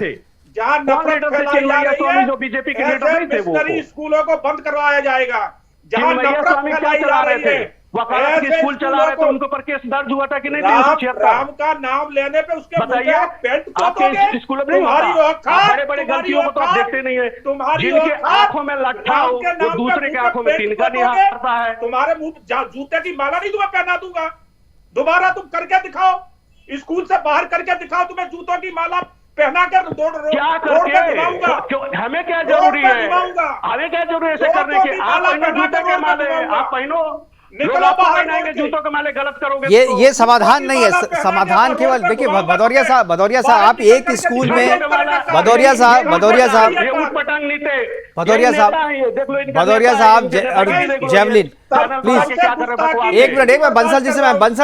जहां नफरत फैलाई जा रही है, जो बीजेपी के लीडर नहीं थे, वो स्कूलों को बंद करवाया जाएगा। जहां नफरत फैलाई जा रही है, वकालत के स्कूल चला रहे थे, उनके ऊपर केस दर्ज हुआ था कि नहीं? राम का नाम लेने पे उसके बताइए, आपके स्कूल में बड़े बड़े गलतियों को तो आप देखते नहीं है। जिनके आंखों में लट्ठा हो वो दूसरे के आंखों में तिनका निहारता है। तुम्हारे मुंह जूते की माला नहीं तुम्हें पहना दूंगा, दोबारा तुम करके दिखाओ, स्कूल से बाहर करके दिखाओ, तुम्हें जूतों की माला पहना कर क्या करके, हमें क्या जरूरी है, हमें क्या जरूरी है ऐसे करने की? आप पहनो जूते के माले, आप पहनो, निकलो बाहर, जूतों के माले गलत करोगे। ये समाधान नहीं है, समाधान केवल देखिए भदौरिया साहब आप एक स्कूल में, भदौरिया साहब और जेवलिन प्लीज एक मिनट, बंसल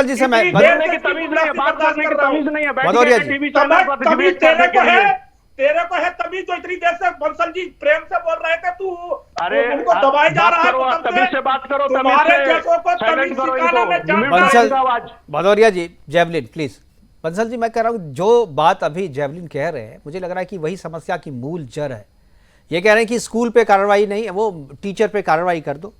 जी से मैं बोलने की तमीज नहीं है, बात करने की तमीज नहीं है, भदौरिया जी टीवी चैनल पर डिबेट करने के लिए तेरे को है, तभी तो इतनी देर से बंसल जी प्रेम से बोल रहे थे, तू अरे उनको दबाए जा रहा है, तभी से बात करो, तुम्हारे जैसों को तमीज सिखाने में जान बंसल भदौरिया जी, जेवलिन प्लीज। बंसल जी मैं कह रहा हूँ जो बात अभी जेवलिन कह रहे हैं, मुझे लग रहा है कि वही समस्या की मूल जड़ है। ये कह रहे हैं कि स्कूल पे कार्रवाई नहीं है, वो टीचर पे कार्रवाई कर दो।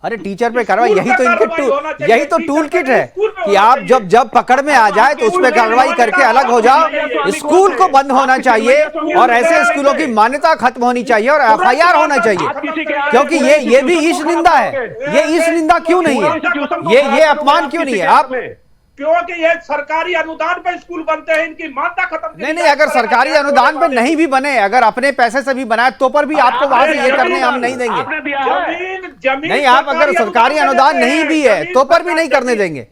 अरे टीचर पे कार्रवाई, यही तो टूल किट है कि आप जब पकड़ में आ जाए तो उस पर कार्रवाई करके अलग हो जाओ। स्कूल को बंद होना चाहिए और ऐसे स्कूलों की मान्यता खत्म होनी चाहिए और FIR होना चाहिए, क्योंकि ये भी ईश निंदा है। ये ईश निंदा क्यों नहीं है, ये अपमान क्यों नहीं है? आप क्योंकि ये सरकारी अनुदान पे स्कूल बनते हैं, इनकी मान्यता खत्म नहीं, अगर सरकारी अनुदान पे नहीं भी बने, अगर अपने पैसे से भी बनाए तो पर भी आपको वहां से ये करने हम नहीं देंगे। जमीन नहीं, आप अगर सरकारी अनुदान नहीं भी है तो पर भी नहीं करने देंगे।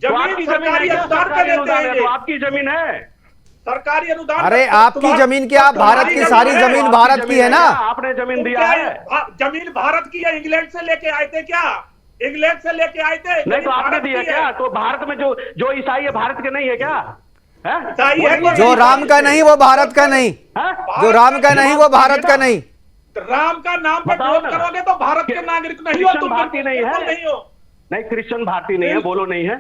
जमीन सरकारी अनुदान पे देते हैं, आपकी जमीन है सरकारी अनुदान। अरे आपकी जमीन क्या, भारत की सारी जमीन भारत की है ना। आपने जमीन दिया है, जमीन भारत की है, इंग्लैंड से लेके आए थे क्या? इंग्लैंड से लेके आए थे, नहीं तो आपने दिया क्या? तो भारत में जो ईसाई है भारत के नहीं है क्या? ईसाई है, जो राम का नहीं वो भारत का नहीं, जो राम का नहीं वो भारत का नहीं। राम का नाम पे विरोध करोगे तो भारत के नागरिक नहीं हो, तुम भारतीय नहीं है, नहीं क्रिश्चियन भारतीय नहीं है, बोलो नहीं है,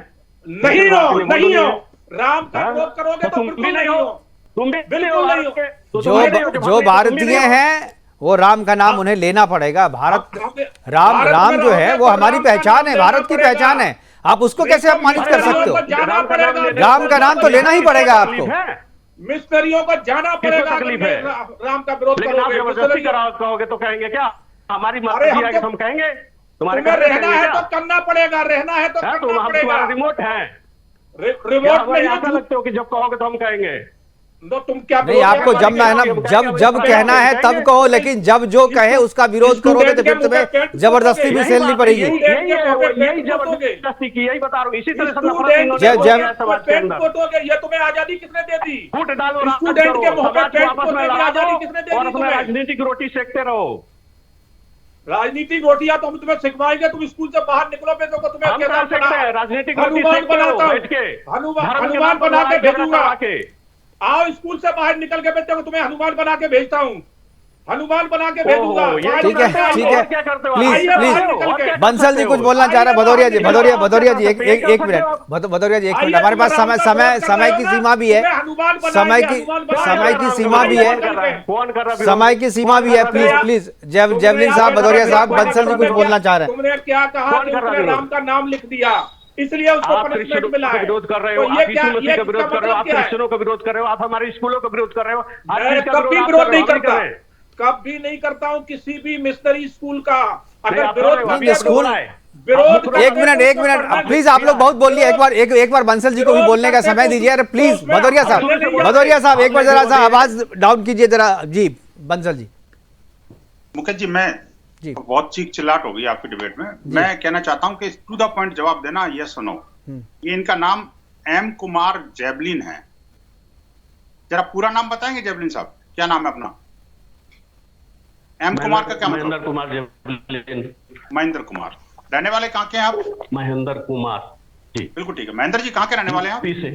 नहीं हो। राम का विरोध करोगे तो बिल्कुल नहीं हो, तुम भी बिल्कुल नहीं हो। जो भारतीय हैं वो राम का नाम उन्हें लेना पड़ेगा। भारत राम जो है वो हमारी पहचान है, भारत की पहचान है। आप उसको कैसे अपमानित कर सकते हो? राम का नाम तो लेना ही पड़ेगा आपको। मिस्त्रियों को जाना पड़ेगा, तकलीफ है राम का विरोध जबरदस्ती कहोगे तो कहेंगे क्या हमारी मर्जी है कि हम कहेंगे? तुम्हारे घर रहना है तो करना पड़ेगा, रहना है तो करना पड़ेगा। रिमोट है, रिमोट नहीं ऐसा लगते हो कि जब कहोगे तो हम कहेंगे? तो तुम क्या नहीं, आपको जब कहना है तब कहो, लेकिन जब जो कहे उसका विरोध करोगे तो फिर तुम्हें जबरदस्ती भी झेलनी पड़ेगी। यही जबरदस्ती की, यही बता रहा हूँ। इसी तरह से ये तुम्हें आजादी किसने दे दी? फूट डालो, स्टूडेंट के मुंह पे आजादी किसने दे दी? राजनीतिक रोटी सेकते रहो, राजनीतिक रोटियां तो हम तुम्हें सिखवाएंगे, तुम स्कूल से बाहर निकलो पे तो तुम्हें राजनीतिक हनुमान बना के भेजूंगा। आओ स्कूल से बाहर निकल के बच्चों को तुम्हें हनुमान बना के भेजता हूँ, हनुमान बना के भेजूंगा। ठीक है प्लीज बंसल जी कुछ बोलना चाह रहे हैं। भदौरिया जी एक मिनट, भदौरिया जी एक मिनट, हमारे पास समय की सीमा भी है, समय की सीमा भी है, समय की सीमा भी है। प्लीज जेवलिन साहब, भदौरिया साहब, बंसल जी कुछ बोलना चाह रहे हैं। तुमने क्या कहा? तुमने राम का नाम लिख दिया, इसलिए उसको आप पनिशमेंट क्रिश्चियनों मिला का है। विरोध कर रहे हो, तो आप ये यीशु क्या, मसीह ये का विरोध इसका कर रहे हो, मतलब आप क्या है? क्रिश्चियनों का विरोध कर रहे हो, आप हमारे स्कूलों का विरोध कर रहे हो। आप मैं किसका कभी आप विरोध कर रहे नहीं हो? हम करता, कर रहे हैं। कभी नहीं करता हूँ किसी भी मिशनरी स्कूल का। नहीं, अगर आप कर विरोध रहे हो, अभी करते आपने तो स्कूल- बोला है। विरोध आप- एक मिनट प्लीज आप लोग बहुत बोल लिए, एक बार बंसल जी को भी बोलने का समय दीजिए। अरे प्लीज भदौरिया साहब एक बार जरा सा आवाज डाउन कीजिए जरा। जी बंसल जी। मुकेश जी, मैं जी। बहुत चीख चिल्लाट हो गई आपकी डिबेट में। मैं कहना चाहता हूं कि टू द पॉइंट जवाब देना, यस और नो। ये इनका नाम एम कुमार जैवलिन है। जरा पूरा नाम बताएंगे जैवलिन साहब, क्या नाम है अपना? एम कुमार का क्या महेंद्र मतलब? कुमार जैवलिन। महेंद्र कुमार। रहने वाले कहाँ के हैं आप? महेंद्र कुमार जी, बिल्कुल ठीक है। महेंद्र जी कहाँ के रहने वाले हैं आप? यूपी से।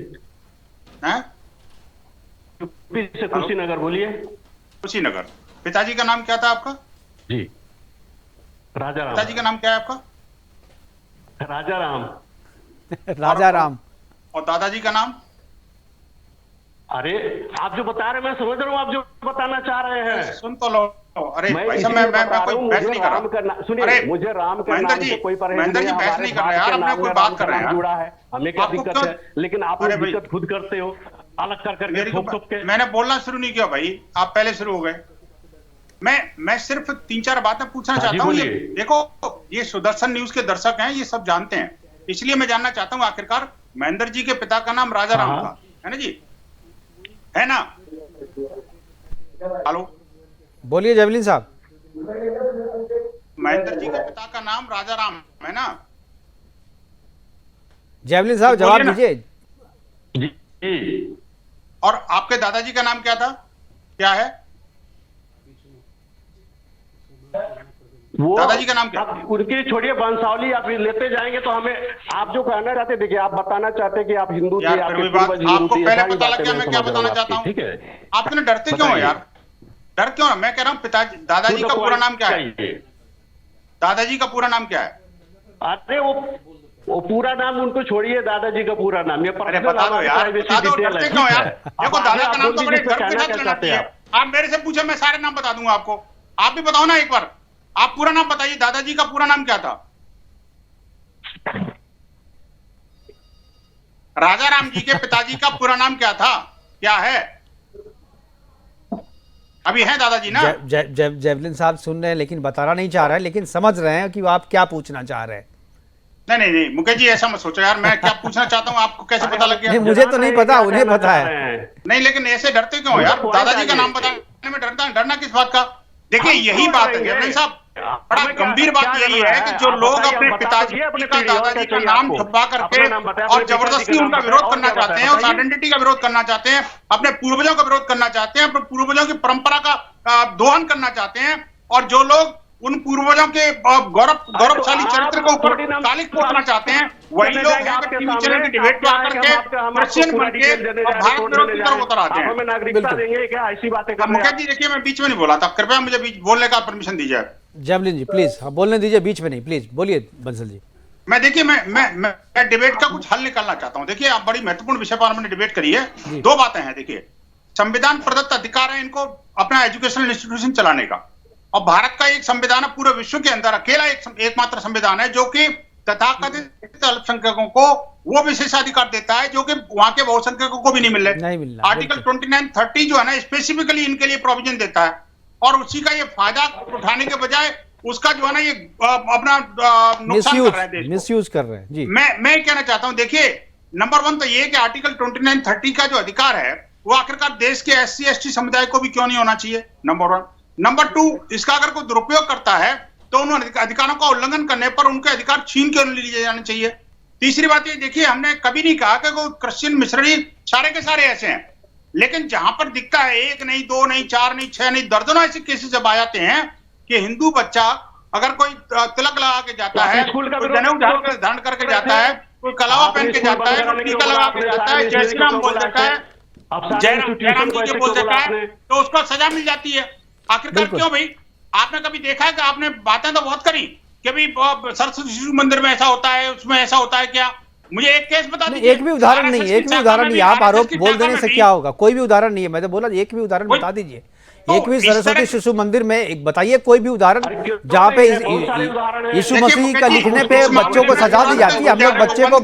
हैं? यूपी से कुशीनगर। बोलिए। कुशीनगर। पिताजी का नाम क्या था आपका? जी, राजा राम। पिताजी का नाम क्या है आपका? राजा राम। राजा राम। और दादाजी का नाम? अरे आप जो बता रहे हैं मैं समझ रहा हूँ, आप जो बताना चाह रहे हैं। सुन तो लो। अरे मैं भाई साहब, इसलिए मैं बता रहा कोई हूँ, बहस मुझे नहीं कर राम का रहा। सुनिए, अरे मुझे राम के महेंद्र नाम जी, से कोई परहेज महेंद्र नहीं जी है। बहस हमारे नहीं कर रहे बाप यार, के अपने नाम कोई में बात राम कर का रहे नाम हैं जुड़ा है, हमें क्या आपको दिक्कत क्यों- है? लेकिन आप अरे लोग भाई, दिक्कत खुद करते हो, अलग कर करके मेरी ठोक को ठोक के। मैंने बोलना शुरू नहीं किया भाई, आप पहले शुरू हो गए। मैं सिर्फ 3-4 बातें पूछना हाँ जी, चाहता हूँ। ये बोलिए। देखो, ये सुदर्शन न्यूज के दर्शक हैं, ये सब जानते हैं, इसलिए मैं जानना चाहता हूँ आखिरकार महेंद्र जी के पिता का नाम राजा राम हाँ। था, है ना जी? है ना? हेलो, बोलिए जैवलिन साहब। महेंद्र जी के पिता का नाम राजा राम है ना? जैवलिन साहब बोलिए जवाब ना। दीजिए। जी, और आपके दादाजी का नाम क्या था, क्या है? वो दादाजी का नाम क्या? आप उनकी छोड़िए वंशावली, आप लेते जाएंगे तो हमें, आप जो कहना चाहते, देखिए आप बताना चाहते हैं कि आप हिंदू थे, यार फिर आपके वही बात, पूर्वज हिंदू आपको थे, ये पहले सारी पता लग बातें गया मैं मैं क्या समझ रहा बताना हूँ चाहता आपकी, हूँ। ठीक है? आप इतने डरते क्यों हो बताइए। यार? डर क्यों है? मैं कह रहा हूँ पिताजी, दादाजी का पूरा नाम क्या है? दादाजी का पूरा नाम क्या है? अरे वो पूरा नाम उनको छोड़िए, दादाजी का पूरा नाम, ये अरे बता दो यार, बता दो, डरते क्यों यार? देखो दादा का नाम तो बड़े गर्व के साथ लेना चाहिए। आप मेरे से पूछे, मैं सारे नाम बता दूंगा आपको। आप भी बताओ ना एक बार, आप पूरा नाम बताइए, दादाजी का पूरा नाम क्या था? राजा राम जी के पिताजी का पूरा नाम क्या था, क्या है? अभी है दादाजी ना? जैवलिन साहब सुन रहे हैं लेकिन बताना नहीं चाह रहे हैं, लेकिन समझ रहे हैं कि वो आप क्या पूछना चाह रहे हैं। नहीं मुकेश जी, ऐसा मत सोचो यार, मैं क्या पूछना चाहता हूँ आपको कैसे पता लग नहीं, गया? मुझे तो नहीं पता, उन्हें पता है। नहीं, लेकिन ऐसे डरते क्यों हो यार? दादाजी का नाम बताने में डरना किस बात का? देखिए यही बात है जैवलिन साहब, बड़ा गंभीर बात यही है कि जो लोग अपने पिताजी का दादाजी का नाम छुपा करके और जबरदस्ती उनका विरोध करना चाहते हैं, उस आइडेंटिटी का विरोद करना चाहते हैं, अपने पूर्वजों का विरोध करना चाहते हैं, अपने पूर्वजों की परंपरा का दोहन करना चाहते हैं, और जो लोग उन पूर्वजों के गौरवशाली चरित्र को ऊपर कालिक पोतना चाहते हैं, वही लोग यहाँ पे टीवी चैनल की डिबेट पे आकर के क्रिश्चियन बन के और भारत विरोध की तरफ उतर आते हैं। हमें नागरिकता देंगे क्या? ऐसी बातें कर रहे मुकेश हैं। जी देखिए, मैं बीच में नहीं बोला था, कृपया मुझे बीच बोलने का परमिशन दीजिए। जैवलिन जी प्लीज, हाँ बोलने दीजिए, बीच में नहीं, प्लीज बोलिए बंसल जी। मैं देखिए, मैं डिबेट का कुछ हल निकालना चाहता हूं। देखिए, आप बड़ी महत्वपूर्ण विषय पर हमने डिबेट करी है। दो बातें हैं। देखिए, संविधान प्रदत्त अधिकार है इनको अपना एजुकेशनल इंस्टीट्यूशन चलाने का, और भारत का एक संविधान है पूरे विश्व के अंदर अकेला एकमात्र संविधान है जो कि तथाकथित अल्पसंख्यकों को वो विशेषाधिकार देता है जो कि वहां के बहुसंख्यकों को भी नहीं मिल रहे। आर्टिकल 29-30 जो है ना, स्पेसिफिकली इनके लिए प्रोविजन देता है, और उसी का ये फायदा उठाने के बजाय उसका जो है ना, ये अपना नुकसान कर रहे हैं देश को। मिसयूज कर रहे हैं जी। मैं कहना चाहता हूं, देखिए नंबर 1 तो ये कि आर्टिकल 29-30 का जो अधिकार है वो आखिरकार देश के SC/ST समुदाय को भी क्यों नहीं होना चाहिए, नंबर 1। नंबर 2, इसका अगर कोई दुरुपयोग करता है तो उन अधिकारों का उल्लंघन करने पर उनके अधिकार छीन के लिए जाने चाहिए। तीसरी बात ये देखिए, हमने कभी नहीं कहा कि कोई क्रिश्चियन मिशनरी सारे के सारे ऐसे हैं, लेकिन जहां पर दिखता है 1 नहीं, 2 नहीं, 4 नहीं, 6 नहीं, दर्जनों ऐसे केसेस जब आ जाते हैं कि हिंदू बच्चा अगर कोई तिलक लगा के जाता है, कोई जनेऊ धारण करके जाता है, कोई कलावा पहन के जाता है, कोई टीका लगा के जाता है, जय श्री राम बोल देता है, जयराम जी के बोल देता है, तो उसको सजा मिल जाती है। आखिरकार क्यों भाई? आपने कभी देखा है कि आपने बातें तो बहुत करी कि भाई सरस्वती शिशु मंदिर में ऐसा होता है, उसमें ऐसा होता है क्या? मुझे एक केस बता दीजिए। एक भी उदाहरण नहीं, एक भी उदाहरण नहीं। आप आरोप बोल देने से क्या होगा? कोई भी उदाहरण नहीं है, मैं तो बोला एक भी उदाहरण बता दीजिए। एकवीं सरस्वती शिशु मंदिर में एक बताइए कोई भी उदाहरण जहाँ पे यीशु मसीह का लिखने पे बच्चों को सजा दी जाती है। हम लोग बच्चे को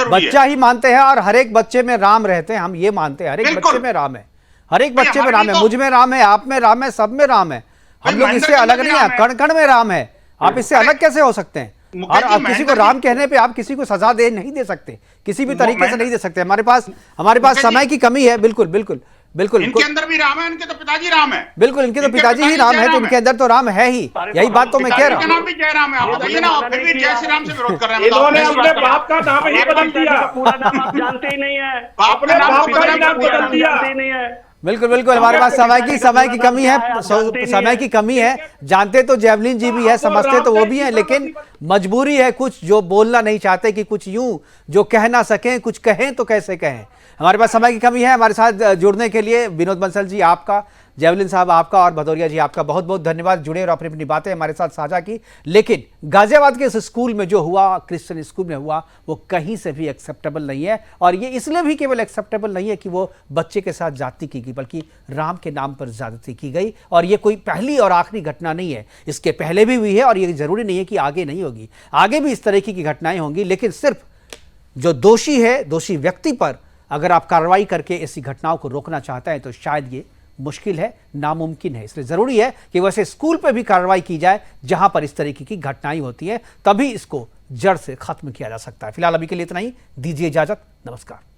बच्चा ही मानते हैं और हर एक बच्चे में राम रहते हैं, हम ये मानते हैं हर एक बच्चे में राम है, हर एक बच्चे में राम है, मुझ में राम है, आप में राम है, सब में राम है। हम लोग इससे अलग नहीं है, कण कण में राम है। आप इससे अलग कैसे हो सकते हैं? और आप किसी को राम कहने पे आप किसी को सजा नहीं दे सकते, किसी भी तरीके से नहीं दे सकते। हमारे पास समय की कमी है। बिल्कुल बिल्कुल बिल्कुल। इनके अंदर भी राम है, इनके तो पिताजी राम है। बिल्कुल, इनके तो पिताजी ही राम है, तो इनके अंदर तो राम है ही। यही बात तो मैं कह रहा हूँ। नाम भी जय राम है, आप बताइए ना, फिर भी जय श्री राम से विरोध कर रहे हैं। इन्होंने अपने बाप का नाम ही बदल दिया, पूरा नाम आप जानते ही नहीं है, अपने बाप का नाम बदल दिया। नहीं है। बिल्कुल बिल्कुल, हमारे पास समय की कमी है, समय की कमी है। जानते तो जेवलिन जी भी है, समझते तो वो भी है, लेकिन मजबूरी है कुछ जो बोलना नहीं चाहते कि कुछ यूं जो कह ना सकें, कुछ कहें तो कैसे कहें। हमारे पास समय की कमी है। हमारे साथ जुड़ने के लिए विनोद बंसल जी आपका, जेवलिन साहब आपका और भदौरिया जी आपका बहुत बहुत धन्यवाद। जुड़े और अपनी अपनी बातें हमारे साथ साझा की। लेकिन गाजियाबाद के इस स्कूल में जो हुआ, क्रिश्चियन स्कूल में हुआ, वो कहीं से भी एक्सेप्टेबल नहीं है। और ये इसलिए भी केवल एक्सेप्टेबल नहीं है कि वो बच्चे के साथ जाति की गई, बल्कि राम के नाम पर ज्यादती की गई। और ये कोई पहली और आखिरी घटना नहीं है, इसके पहले भी हुई है और ये जरूरी नहीं है कि आगे नहीं होगी, आगे भी इस तरीके की घटनाएं होंगी। लेकिन सिर्फ जो दोषी है, दोषी व्यक्ति पर अगर आप कार्रवाई करके ऐसी घटनाओं को रोकना चाहते हैं तो शायद ये मुश्किल है, नामुमकिन है। इसलिए जरूरी है कि वैसे स्कूल पर भी कार्रवाई की जाए जहां पर इस तरीके की घटनाएं होती हैं, तभी इसको जड़ से खत्म किया जा सकता है। फिलहाल अभी के लिए इतना ही, दीजिए इजाजत, नमस्कार।